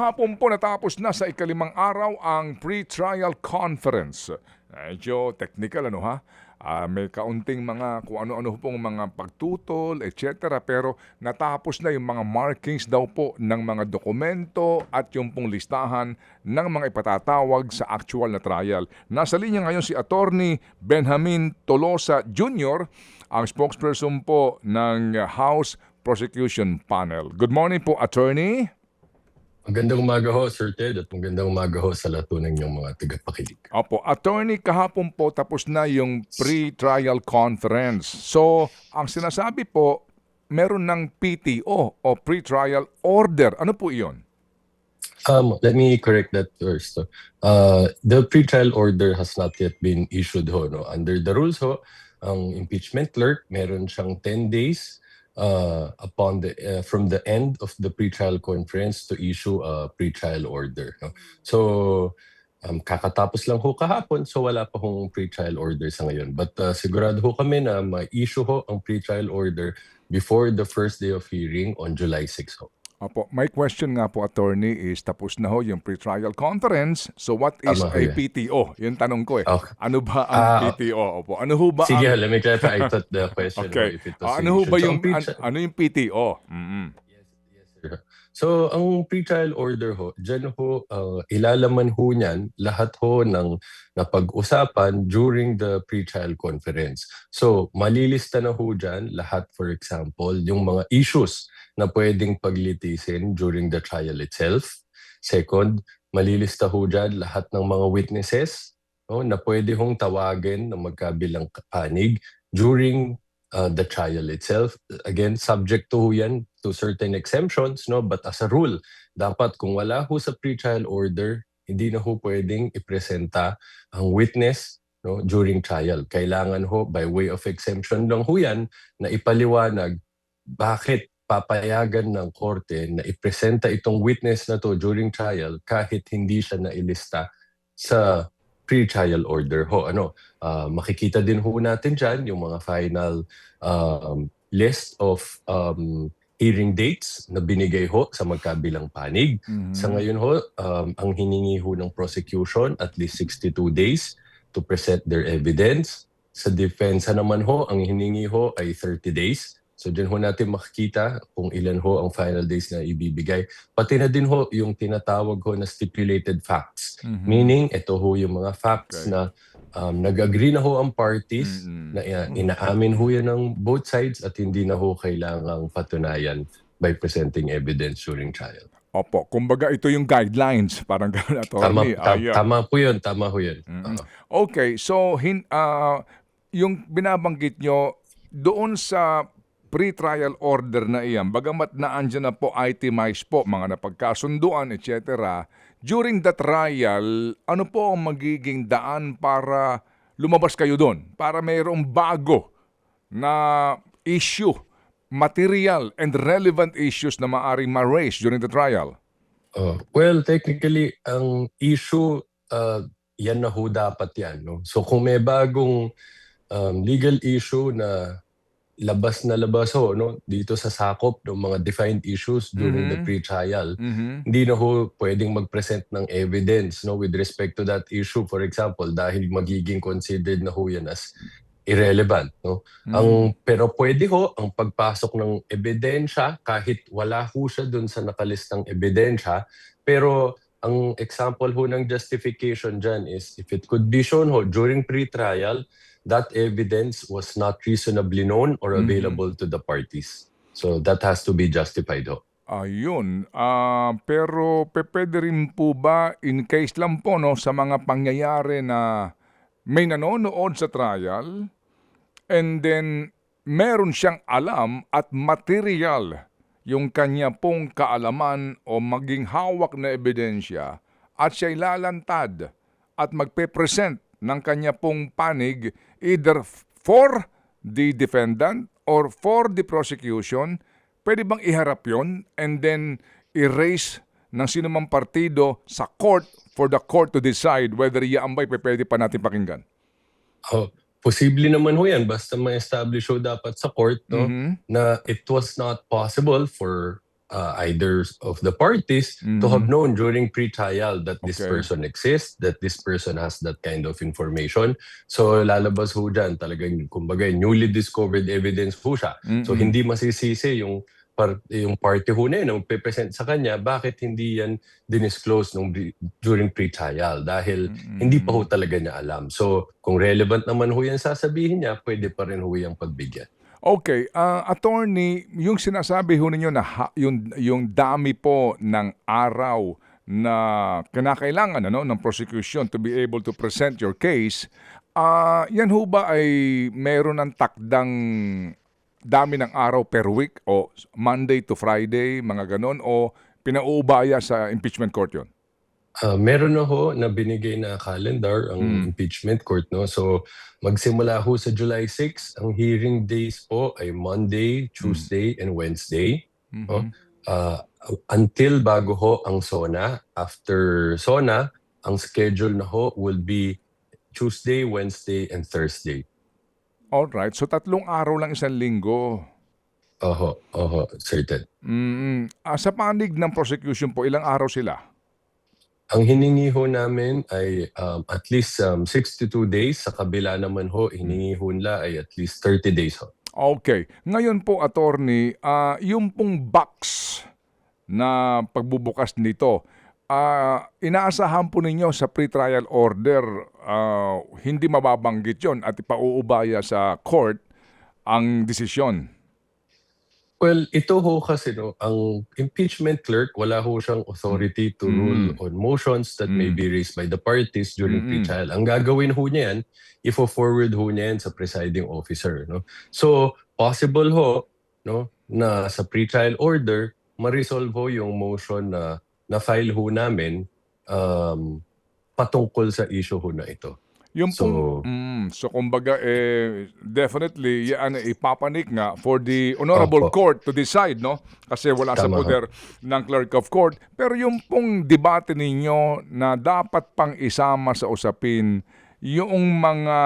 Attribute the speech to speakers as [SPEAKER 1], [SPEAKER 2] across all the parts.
[SPEAKER 1] Kahapon po natapos na sa ikalimang araw ang pre-trial conference. Medyo technical ano ha? May kaunting mga kung ano-ano pong mga pagtutol, etc. Pero natapos na yung mga markings daw po ng mga dokumento at yung pong listahan ng mga ipatatawag sa actual na trial. Nasa linya ngayon si Attorney Benjamin Tolosa Jr., ang spokesperson po ng House Prosecution Panel. Good morning po, Attorney.
[SPEAKER 2] Magandang umaga ho, Sir Ted, at magandang umaga ho sa lahat ng inyong mga tagapakinig.
[SPEAKER 1] Opo, Attorney, kahapon po tapos na yung pre-trial conference. So, ang sinasabi po, meron ng PTO o pre-trial order. Ano po iyon?
[SPEAKER 2] Let me correct that first. The pretrial order has not yet been issued ho. No? Under the rules ho, ang impeachment clerk, meron siyang 10 days from the end of the pretrial conference to issue a pretrial order. No? So, kakatapos lang ho kahapon, so wala pa hong pretrial order sa ngayon. But sigurado ho kami na ma-issue ho ang pretrial order before the first day of hearing on July 6 ho.
[SPEAKER 1] Opo, my question nga po, Attorney, is tapos na ho yung pre-trial conference. So what is
[SPEAKER 2] Tama
[SPEAKER 1] a
[SPEAKER 2] ho yan.
[SPEAKER 1] PTO? Yung tanong ko eh.
[SPEAKER 2] Okay.
[SPEAKER 1] Ano ba ang PTO? Opo, ano ho ba
[SPEAKER 2] Sige,
[SPEAKER 1] ang...
[SPEAKER 2] let me clarify. I thought the question
[SPEAKER 1] Okay.
[SPEAKER 2] if it was
[SPEAKER 1] Ano ho ba
[SPEAKER 2] issued. So,
[SPEAKER 1] yung, ano yung PTO?
[SPEAKER 2] Yes, sir. So, ang pretrial order ho, dyan ho, ilalaman ho niyan lahat ho ng napag-usapan during the pretrial conference. So, malilista na ho dyan lahat, for example, yung mga issues na pwedeng paglitisin during the trial itself. Second, malilista ho dyan lahat ng mga witnesses no, na pwede hong tawagin ng magkabilang panig during the trial itself. Again, subject to yan to certain exemptions, no? But as a rule, dapat kung wala ho sa pre-trial order, hindi na ho pwedeng ipresenta ang witness no, during trial. Kailangan ho, by way of exemption lang ho yan, na ipaliwanag bakit papayagan ng korte na ipresenta itong witness na to during trial kahit hindi siya nailista sa pre-trial order ho. Makikita din ho natin dyan yung mga final list of hearing dates na binigay ho sa magkabilang panig. Sa ngayon ho, ang hiningi ho ng prosecution at least 62 days to present their evidence. Sa depensa naman ho, ang hiningi ho ay 30 days. So dyan ho natin makikita kung ilan ho ang final days na ibibigay. Pati na din ho yung tinatawag ho na stipulated facts. Meaning, ito ho yung mga facts na nag-agree na ho ang parties na inaamin ho yan ng both sides at hindi na ho kailangang patunayan by presenting evidence during trial.
[SPEAKER 1] Opo, kumbaga ito yung guidelines, parang gano'n, Attorney.
[SPEAKER 2] Tama po yun, tama ho yun.
[SPEAKER 1] Okay, so yung binabanggit nyo doon sa pre-trial order na iyan, bagamat naandyan na po itemized po, mga napagkasunduan, etc. During the trial, ano po ang magiging daan para lumabas kayo doon? Para mayroong bago na issue, material and relevant issues na maaaring ma-raise during the trial?
[SPEAKER 2] Well, technically, ang issue, yan na ho dapat yan. No? So kung may bagong legal issue na labas ho no dito sa sakop ng mga defined issues during the pre-trial, hindi na ho pwedeng mag-present ng evidence no with respect to that issue, for example, dahil magiging considered na ho yan as irrelevant no. Pero pwede ho ang pagpasok ng ebidensya kahit wala ho siya dun sa nakalistang ebidensya, pero ang example ho ng justification dyan is if it could be shown ho during pre-trial that evidence was not reasonably known or available to the parties. So that has to be justified ho.
[SPEAKER 1] Ayun. Pero pwede rin po ba, in case lang po no, sa mga pangyayari na may nanonood sa trial and then meron siyang alam at material yung kanya pong kaalaman o maging hawak na ebidensya at siya'y lalantad at magpe-present ng kanya pong panig either for the defendant or for the prosecution, pwede bang iharap yon and then erase ng sinumang partido sa court for the court to decide whether iyan ba'y pwede pa natin pakinggan?
[SPEAKER 2] Posible naman ho yan basta ma-establish ho dapat sa court no, na it was not possible for either of the parties to have known during pre-trial that this
[SPEAKER 1] Okay.
[SPEAKER 2] person exists, that this person has that kind of information. So lalabas ho dyan talagang kumbaga newly discovered evidence ho siya. So hindi masisisi yung party ho na yun, yung pe-present sa kanya, bakit hindi yan dinisclose during pre-trial? Dahil hindi pa ho talaga niya alam. So kung relevant naman ho yan sasabihin niya, pwede pa rin ho yung pagbigyan.
[SPEAKER 1] Okay, attorney, yung sinasabi ho ninyo na yung dami po ng araw na kinakailangan ng prosecution to be able to present your case, yan ho ba ay meron ng takdang dami ng araw per week o Monday to Friday, mga ganon, o pinauubaya sa impeachment court yon?
[SPEAKER 2] Meron na ho na binigay na calendar ang impeachment court, no? So magsimula ho sa July 6, ang hearing days po ay Monday, Tuesday, and Wednesday. No? Until bago ho ang SONA. After SONA, ang schedule na ho will be Tuesday, Wednesday, and Thursday.
[SPEAKER 1] Alright, so 3 araw lang isang linggo.
[SPEAKER 2] Certain.
[SPEAKER 1] Sa panig ng prosecution po, ilang araw sila?
[SPEAKER 2] Ang hiningi ho namin ay at least 62 days. Sa kabila naman ho, hiningi ho nila ay at least 30 days ho.
[SPEAKER 1] Okay. Ngayon po, attorney, yung pong box na pagbubukas nito, inaasahan po ninyo sa pre-trial order, hindi mababanggit yon at ipauubaya sa court ang desisyon.
[SPEAKER 2] Well, ito ho kasi ang impeachment clerk, wala ho siyang authority to rule on motions that may be raised by the parties during pre-trial. Ang gagawin ho niya yan, ifo-forward ho niya yan sa presiding officer. No? So, possible ho na sa pre-trial order, ma-resolve ho yung motion na na-file ho namin patungkol sa issue ho na ito.
[SPEAKER 1] Yung so kumbaga definitely yan ipapanik nga for the honorable court to decide, no? Kasi wala sa poder ng clerk of court. Pero yung pong debate ninyo na dapat pang isama sa usapin yung mga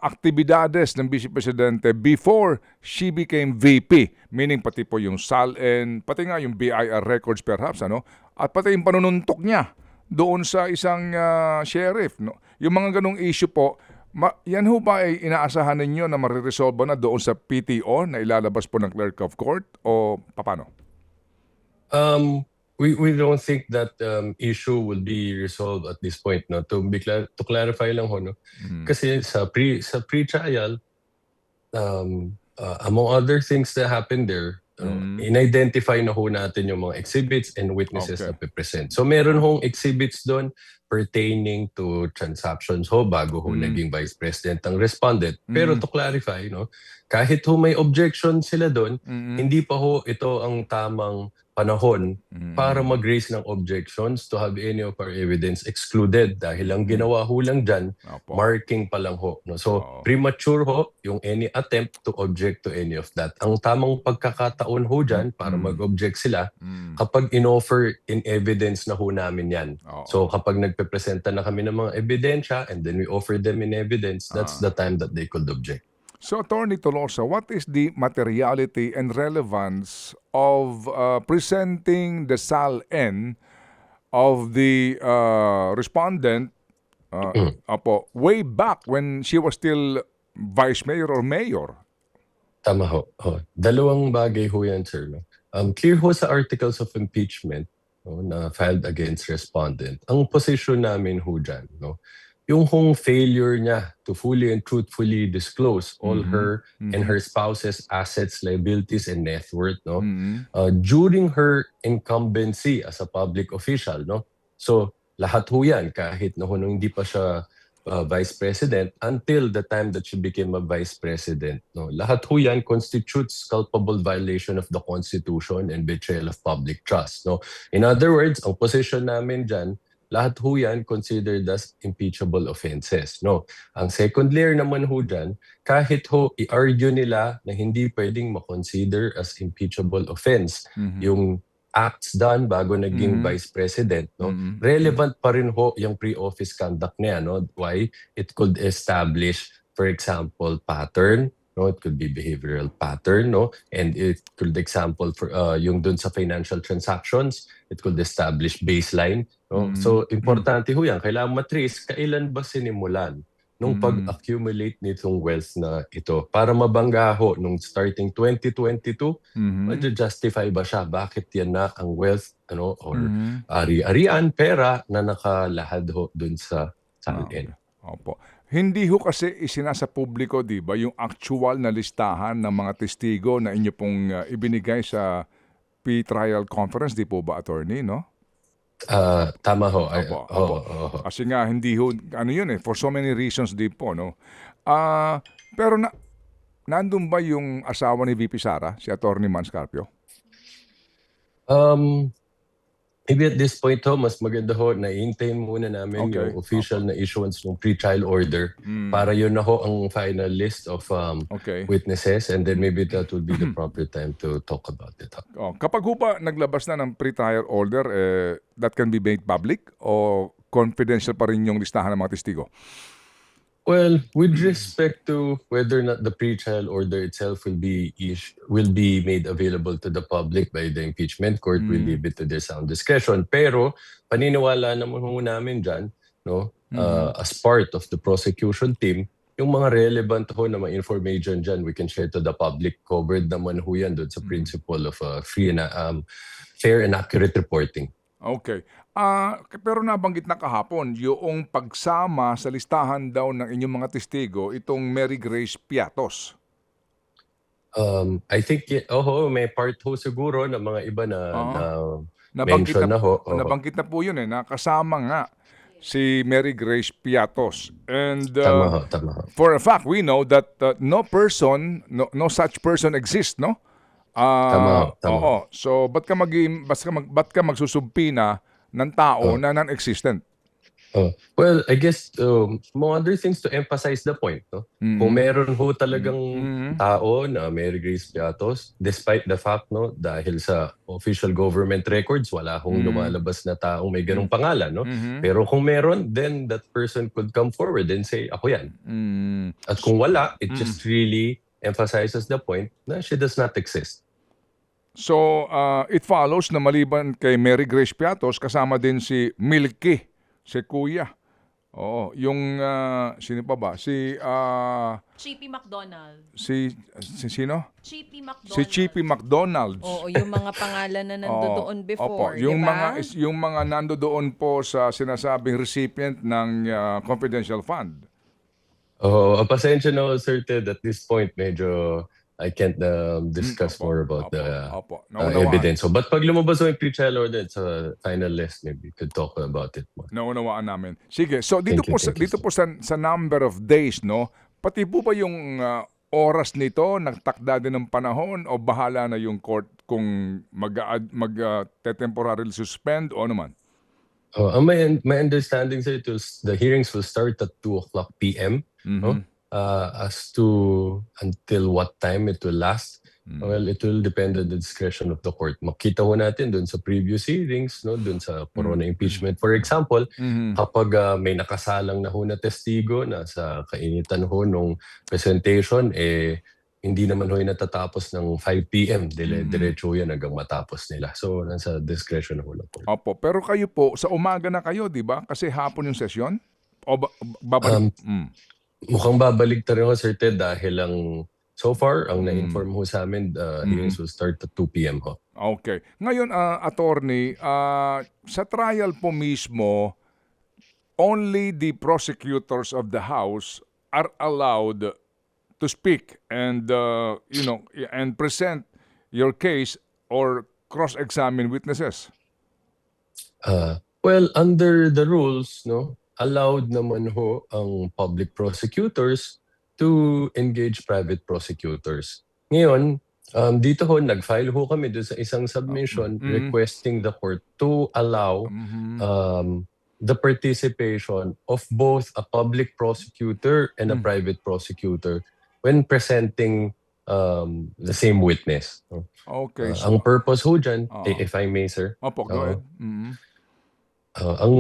[SPEAKER 1] aktibidades ng Vice Presidente before she became VP, meaning pati po yung SALN, pati nga yung BIR records perhaps, at pati yung panununtok niya doon sa isang sheriff, no? Yung mga ganong issue po, yan ho ba ay inaasahan ninyo na mariresolve na doon sa PTO na ilalabas po ng clerk of court o paano?
[SPEAKER 2] We don't think that issue will be resolved at this point, no. To clarify lang ho, no. Kasi sa pre-trial, among other things that happened there, in-identify na ho natin yung mga exhibits and witnesses na present. So meron hong exhibits doon pertaining to transactions ho bago ho naging vice president ang respondent. Pero to clarify, kahit ho may objection sila doon, hindi pa ho ito ang tamang panahon para mag-raise ng objections to have any of our evidence excluded dahil ang ginawa ho lang dyan, marking pa lang ho. So premature ho yung any attempt to object to any of that. Ang tamang pagkakataon ho dyan para mag-object sila kapag in-offer in evidence na ho namin yan. So kapag nagpe-presenta na kami ng mga ebidensya and then we offer them in evidence, that's the time that they could object.
[SPEAKER 1] So, Attorney Tolosa, what is the materiality and relevance of presenting the SALN of the respondent way back when she was still vice mayor or mayor?
[SPEAKER 2] Tama ho. Dalawang bagay ho yan, sir. Clear ho sa articles of impeachment na filed against respondent. Ang position namin ho dyan, yung hong failure niya to fully and truthfully disclose all her and her spouse's assets, liabilities, and net worth, during her incumbency as a public official, So lahat ho yan, kahit nung hindi pa siya vice president until the time that she became a vice president, lahat ho yan constitutes culpable violation of the Constitution and betrayal of public trust. In other words, ang position namin dyan, lahat ho yan considered as impeachable offenses. Ang second layer naman ho dyan, kahit ho i-argue nila na hindi pwedeng ma-consider as impeachable offense yung acts done bago naging vice president, relevant pa rin ho yung pre-office conduct niya. Why? It could establish, for example, pattern, no? It could be behavioral pattern, no? And it could example for yung dun sa financial transactions, it could establish baseline, no? So importante ho yan, kailangan matrace kailan ba sinimulan nung pag-accumulate nitong wealth na ito para mabangga ho nung starting 2022, justify ba siya? Bakit yan na ang wealth, ano, or ari-arian, pera na nakalahad ho dun sa salin.
[SPEAKER 1] Opo. Hindi ho kasi isinasa publiko, di ba, yung actual na listahan ng mga testigo na inyo pong ibinigay sa pre-trial conference, di po ba, attorney, no?
[SPEAKER 2] Tama ho.
[SPEAKER 1] Opo. Kasi nga, hindi ho, ano yun for so many reasons di po, no? Pero nandun ba yung asawa ni VP Sara, si Attorney Manscarpio?
[SPEAKER 2] Maybe at this point ho, mas maganda ho na i-hintayin muna namin yung official na issuance ng pre-trial order para yun na ho ang final list of witnesses, and then maybe that would be the proper time to talk about it.
[SPEAKER 1] Kapag ho ba naglabas na ng pre-trial order, that can be made public o confidential pa rin yung listahan ng mga testigo?
[SPEAKER 2] Well, with respect to whether or not the pre-trial order itself will be made available to the public by the impeachment court, will leave it to their sound discretion. Pero paniniwala naman ho namin dyan, no, as part of the prosecution team, yung mga relevant ho na mga information dyan, we can share to the public. Covered naman ho yan doon sa principle of fair and accurate reporting.
[SPEAKER 1] Okay. Pero nabanggit na kahapon, yung pagsama sa listahan daw ng inyong mga testigo, itong Mary Grace Piatos.
[SPEAKER 2] I think, may part ho siguro ng mga iba na
[SPEAKER 1] Nabanggit
[SPEAKER 2] mention na ho.
[SPEAKER 1] Nabanggit na po yun nakasama nga si Mary Grace Piatos. And
[SPEAKER 2] Tama ho.
[SPEAKER 1] for a fact, we know that no such person exists, no?
[SPEAKER 2] Tama.
[SPEAKER 1] Oo. So, ba't ka magsusumpina ng tao na non-existent?
[SPEAKER 2] Well, I guess more other things to emphasize the point, no? Kung meron ho talagang tao na Mary Grace Piatos, despite the fact, no, dahil sa official government records, wala hong lumalabas na taong may ganong pangalan, no? Pero kung meron, then that person could come forward and say, ako yan. At kung wala, it just really emphasizes the point na she does not exist.
[SPEAKER 1] So, it follows na maliban kay Mary Grace Piatos, kasama din si Milky, si Kuya. Oo, yung sino pa ba? Si
[SPEAKER 3] Chippy McDonald.
[SPEAKER 1] Si sino?
[SPEAKER 3] Chippy McDonald.
[SPEAKER 1] Si Chippy McDonald's.
[SPEAKER 3] Oo, yung mga pangalan na nandoon before,
[SPEAKER 1] yung
[SPEAKER 3] diba?
[SPEAKER 1] yung mga nandoon po sa sinasabing recipient ng confidential fund.
[SPEAKER 2] Pasensya na, Sir Ted, at this point, medyo I can't discuss more about the evidence. But pag lumabas yung pre-trial order sa final list, maybe we could talk about it more.
[SPEAKER 1] Naunawaan namin. Sige, so dito
[SPEAKER 2] Thank
[SPEAKER 1] po sa number of days, no? Pati po ba yung oras nito nagtakda din ng panahon o bahala na yung court kung temporarily suspend o ano man?
[SPEAKER 2] My understanding sir, the hearings will start at 2:00 p.m. No? As to until what time it will last, well, it will depend on the discretion of the court. Makita ho natin dun sa previous hearings, no, dun sa corona impeachment. For example, kapag may nakasalang na ho na testigo na sa kainitan ho nung presentation, hindi naman ho natatapos ng 5 p.m. Diretso yan hanggang matapos nila. So, nasa discretion ho ng court.
[SPEAKER 1] Opo, pero kayo po, sa umaga na kayo, di ba? Kasi hapon yung sesyon? O babalik?
[SPEAKER 2] Mukhang babalik na rin ho, Sir Ted, dahil so far, ang na-inform ho sa amin, hearings will start at 2 p.m. ho.
[SPEAKER 1] Okay. Ngayon, attorney, sa trial po mismo, only the prosecutors of the House are allowed to speak and, and present your case or cross-examine witnesses.
[SPEAKER 2] Well, under the rules, no, allowed naman ho ang public prosecutors to engage private prosecutors. Ngayon, dito ho, nag-file ho kami doon sa isang submission requesting the court to allow the participation of both a public prosecutor and a private prosecutor when presenting the same witness.
[SPEAKER 1] Okay.
[SPEAKER 2] Ang purpose ho dyan, if I may, sir.
[SPEAKER 1] Opo, go ahead.
[SPEAKER 2] Ang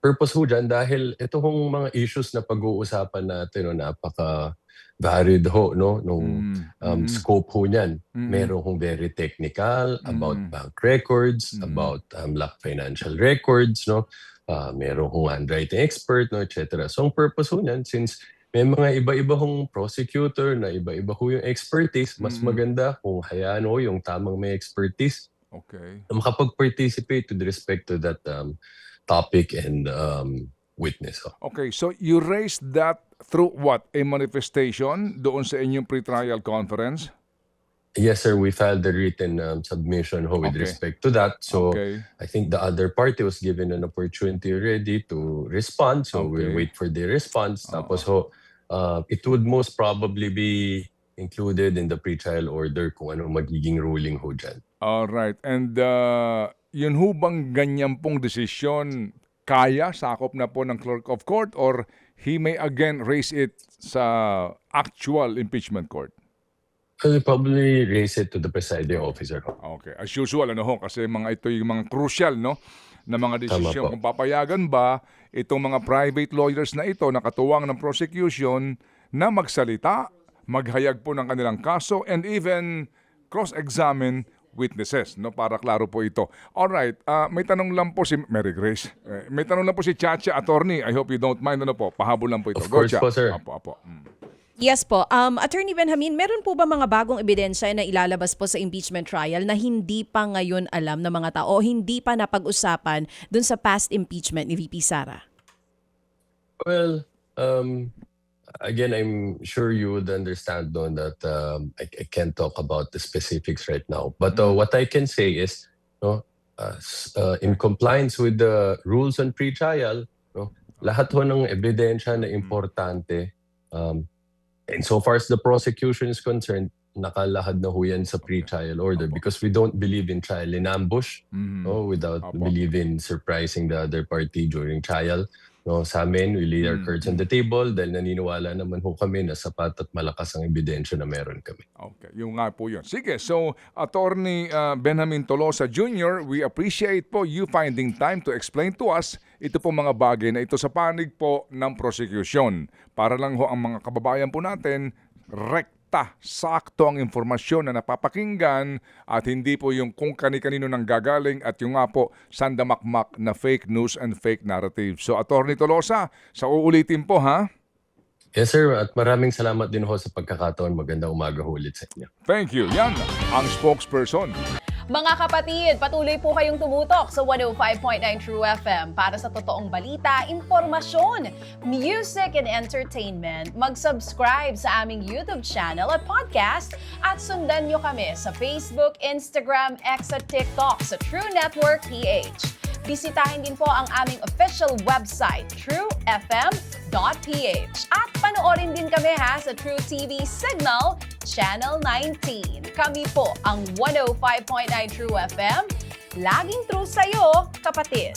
[SPEAKER 2] purpose ho dyan, dahil ito hong mga issues na pag-uusapan natin, no, napaka-varied ho, no, nung scope ho niyan. Meron hong very technical about bank records, about lack financial records, no, meron hong handwriting expert, no, etc. So ang purpose ho niyan, since may mga iba-iba hong prosecutor na iba-iba ho yung expertise, mas maganda kung hayaan ho yung tamang may expertise
[SPEAKER 1] Okay.
[SPEAKER 2] na makapag-participate with respect to that topic and witness.
[SPEAKER 1] Okay, so you raised that through what? A manifestation doon sa inyong pre-trial conference?
[SPEAKER 2] Yes, sir. We filed the written submission ho with
[SPEAKER 1] Okay.
[SPEAKER 2] respect to that. So
[SPEAKER 1] Okay.
[SPEAKER 2] I think the other party was given an opportunity already to respond. So we'll
[SPEAKER 1] Okay.
[SPEAKER 2] wait for the response. Tapos ho, it would most probably be included in the pre-trial order kung ano magiging ruling ho dyan.
[SPEAKER 1] Alright, and yun ho bang ganyan pong desisyon kaya, sakop na po ng clerk of court or he may again raise it sa actual impeachment court?
[SPEAKER 2] I'll probably raise it to the presiding officer ho.
[SPEAKER 1] Okay, as usual ano ho, kasi ito yung mga crucial no na mga desisyon
[SPEAKER 2] po.
[SPEAKER 1] kung papayagan ba itong mga private lawyers na ito na katuwang ng prosecution na magsalita, maghayag po ng kanilang kaso and even cross-examine witnesses, no, para klaro po ito. All right, may tanong lang po si Mary Grace. May tanong lang po si Chacha, attorney. I hope you don't mind, ano po, pahabol lang po ito.
[SPEAKER 2] Of course
[SPEAKER 1] Cha.
[SPEAKER 2] po, sir.
[SPEAKER 1] Apo.
[SPEAKER 3] Yes po. Attorney Benjamin, meron po ba mga bagong ebidensya na ilalabas po sa impeachment trial na hindi pa ngayon alam ng mga tao o hindi pa napag-usapan dun sa past impeachment ni VP Sara?
[SPEAKER 2] Well, again, I'm sure you would understand no, that I can't talk about the specifics right now. But what I can say is, no, in compliance with the rules on pre-trial, no, lahat ho ng ebidensya na importante, and so far as the prosecution is concerned, nakalahad na ho yan sa pre-trial order because we don't believe in trial in ambush, no, without believing surprising the other party during trial. No, sa amin, we lay our cards on the table dahil naniniwala naman ho kami na sapat at malakas ang ebidensya na meron kami.
[SPEAKER 1] Okay, yung nga po yun. Sige, so Attorney Benjamin Tolosa Jr., we appreciate po you finding time to explain to us ito po mga bagay na ito sa panig po ng prosecution. Para lang ho ang mga kababayan po natin, sakto ang informasyon na napapakinggan at hindi po yung kung kani-kanino nang gagaling at yung nga po sandamakmak na fake news and fake narrative. So Attorney Tolosa, sa uulitin po ha.
[SPEAKER 2] Yes sir, at maraming salamat din ho sa pagkakataon. Magandang umaga ho ulit sa inyo.
[SPEAKER 1] Thank you. Yan ang spokesperson.
[SPEAKER 4] Mga kapatid, patuloy po kayong tumutok sa 105.9 True FM para sa totoong balita, impormasyon, music and entertainment. Mag-subscribe sa aming YouTube channel at podcast at sundan nyo kami sa Facebook, Instagram, X at TikTok sa True Network PH. Bisitahin din po ang aming official website, truefm.ph. At panoorin din kami sa True TV Signal, Channel 19. Kami po ang 105.9 True FM. Laging true sa'yo, kapatid.